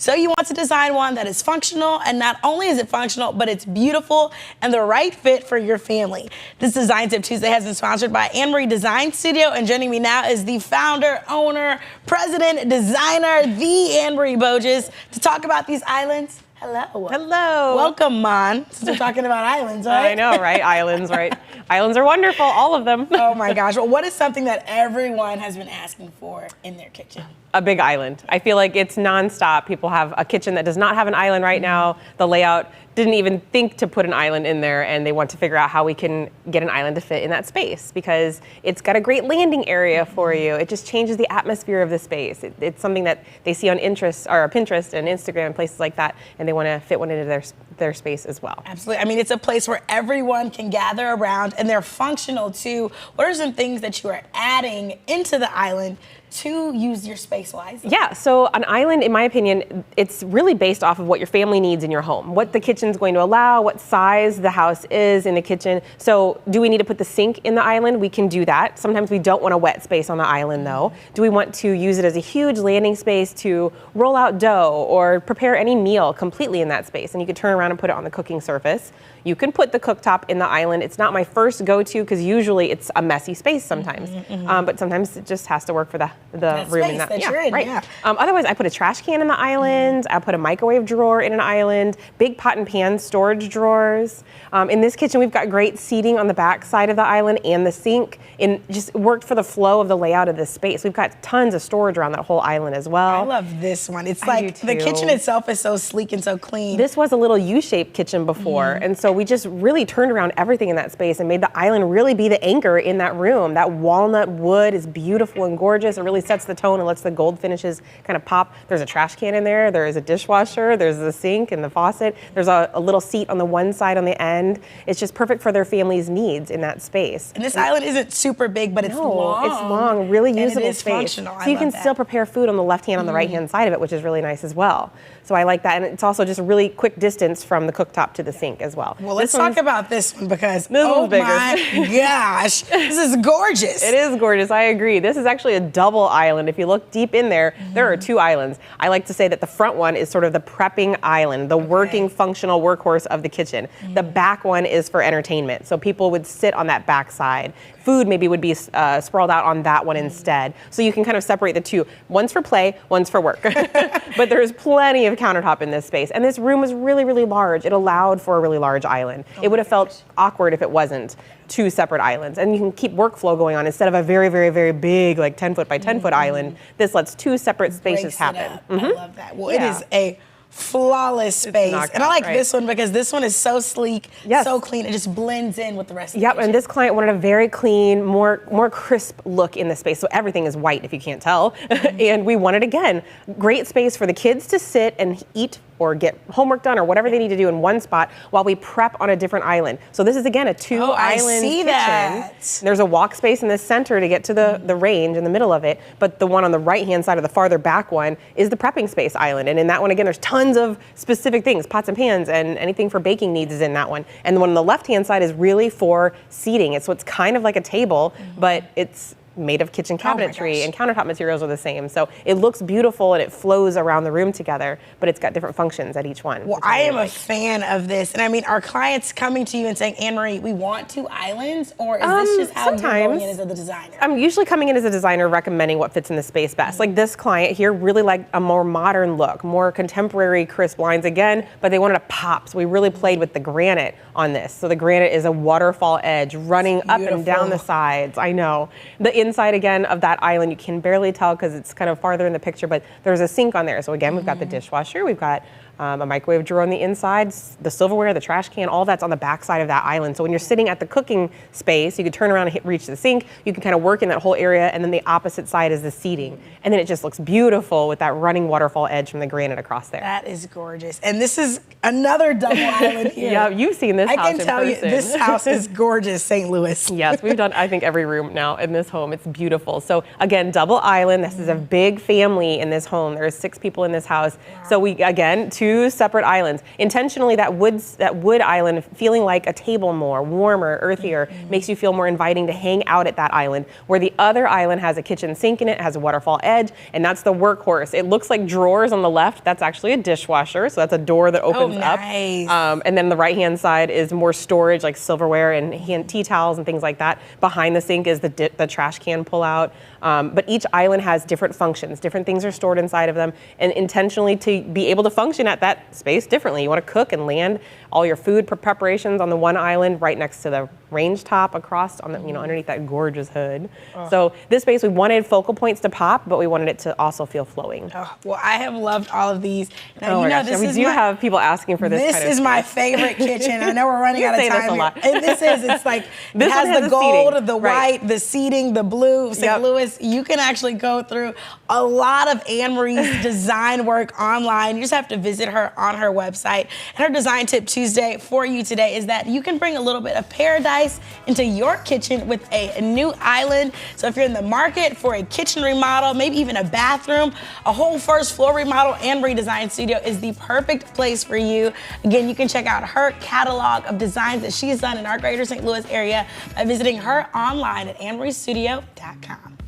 So you want to design one that is functional, and not only is it functional, but it's beautiful and the right fit for your family. This Design Tip Tuesday has been sponsored by Anne Marie Design Studio, and joining me now is the founder, owner, president, designer, the Anne Marie Boges, to talk about these islands. Hello. Hello. Welcome, Mon. Since we're talking about islands, right? I know, right? Islands, right? Islands are wonderful, all of them. Oh my gosh. Well, what is something that everyone has been asking for in their kitchen? A big island. I feel like it's nonstop. People have a kitchen that does not have an island right now. The layout didn't even think to put an island in there, and they want to figure out how we can get an island to fit in that space because it's got a great landing area for you. It just changes the atmosphere of the space. It's something that they see on Pinterest and Instagram and places like that, and they want to fit one into their space as well. Absolutely. I mean, it's a place where everyone can gather around, and they're functional too. What are some things that you are adding into the island to use your space wisely? Yeah, so an island, in my opinion, it's really based off of what your family needs in your home, what the kitchen's going to allow, what size the house is in the kitchen. So do we need to put the sink in the island? We can do that. Sometimes we don't want a wet space on the island though. Do we want to use it as a huge landing space to roll out dough or prepare any meal completely in that space? And you could turn around and put it on the cooking surface. You can put the cooktop in the island. It's not my first go-to because usually it's a messy space sometimes, but sometimes it just has to work for the room in that. You're in, right. Yeah. Otherwise, I put a trash can in the island. I put a microwave drawer in an island. Big pot and pan storage drawers. In this kitchen, we've got great seating on the back side of the island and the sink. And just worked for the flow of the layout of this space. We've got tons of storage around that whole island as well. I love this one. It's like the kitchen itself is so sleek and so clean. This was a little U-shaped kitchen before, and so we just really turned around everything in that space and made the island really be the anchor in that room. That walnut wood is beautiful and gorgeous. It really sets the tone and lets the gold finishes kind of pop. There's a trash can in there. There is a dishwasher. There's the sink and the faucet. There's a little seat on the one side on the end. It's just perfect for their family's needs in that space. And this island isn't super big, but it's long. It's long, really usable and it is space. Functional. So you can still prepare food on the left hand, on the right hand side of it, which is really nice as well. So I like that, and it's also just a really quick distance from the cooktop to the sink as well. Well, let's talk about this one because oh my gosh, this is gorgeous. It is gorgeous. I agree. This is actually a double island. If you look deep in there, there are two islands. I like to say that the front one is sort of the prepping island, the working, functional workhorse of the kitchen. The back one is for entertainment, so people would sit on that back side. Food maybe would be sprawled out on that one instead. So you can kind of separate the two. One's for play, one's for work. But there's plenty of countertop in this space. And this room was really, really large. It allowed for a really large island. It would have felt awkward if it wasn't two separate islands. And you can keep workflow going on instead of a very, very, very big, like 10 foot by 10 foot island. This lets two separate spaces happen. I love that. Well, it is a flawless space. And I like this one because this one is so sleek, so clean. It just blends in with the rest of the kitchen. And this client wanted a very clean, more crisp look in the space. So everything is white if you can't tell. And we wanted, again, great space for the kids to sit and eat or get homework done or whatever they need to do in one spot while we prep on a different island. So this is, again, a two-island kitchen. That. There's a walk space in the center to get to the range in the middle of it, but the one on the right-hand side, or the farther back one, is the prepping space island. And in that one, again, there's tons of specific things, pots and pans, and anything for baking needs is in that one. And the one on the left-hand side is really for seating. So it's kind of like a table, but it's made of kitchen cabinetry, and countertop materials are the same. So it looks beautiful and it flows around the room together, but it's got different functions at each one. Well, I am a fan of this. And I mean, are clients coming to you and saying, Anne Marie, we want two islands? Or is this just how you're going in as a designer? I'm usually coming in as a designer recommending what fits in the space best. Like this client here really liked a more modern look, more contemporary crisp lines again, but they wanted a pop. So we really played with the granite on this. So the granite is a waterfall edge running up and down the sides. I know. The inside again of that island, you can barely tell because it's kind of farther in the picture, but there's a sink on there. So again, we've got the dishwasher, we've got a microwave drawer on the inside, the silverware, the trash can, all that's on the back side of that island. So when you're sitting at the cooking space, you can turn around and reach the sink. You can kind of work in that whole area, and then the opposite side is the seating. And then it just looks beautiful with that running waterfall edge from the granite across there. That is gorgeous. And this is another double island here. Yeah, you've seen this house in person. I can tell you, this house is gorgeous, St. Louis. Yes, we've done, I think, every room now in this home. It's beautiful. So again, double island. This is a big family in this home. There's 6 people in this house. So we, again, 2 separate islands. Intentionally, that wood island feeling like a table more, warmer, earthier, makes you feel more inviting to hang out at that island, where the other island has a kitchen sink in it, has a waterfall edge, and that's the workhorse. It looks like drawers on the left. That's actually a dishwasher, so that's a door that opens nice. up. And then the right-hand side is more storage, like silverware and tea towels and things like that. Behind the sink is the trash can pull-out. But each island has different functions. Different things are stored inside of them, and intentionally to be able to function at that space differently. You want to cook and land all your food preparations on the one island right next to the range top across on the, underneath that gorgeous hood. So this space, we wanted focal points to pop, but we wanted it to also feel flowing. Well, I have loved all of these. Now, Oh my gosh, we do have people asking for this This kind of is my space. favorite kitchen. I know we're running out of say this time a here. lot. And it's like, This it has one has the the gold, seating. the Right. white, the seating, the blue. St. Yep. Louis, you can actually go through a lot of Anne-Marie's design work online. You just have to visit her on her website. And her Design Tip Tuesday for you today is that you can bring a little bit of paradise into your kitchen with a new island. So if you're in the market for a kitchen remodel, maybe even a bathroom, a whole first floor remodel, Anne-Marie Design Studio is the perfect place for you. Again, you can check out her catalog of designs that she's done in our greater St. Louis area by visiting her online at annemariestudio.com.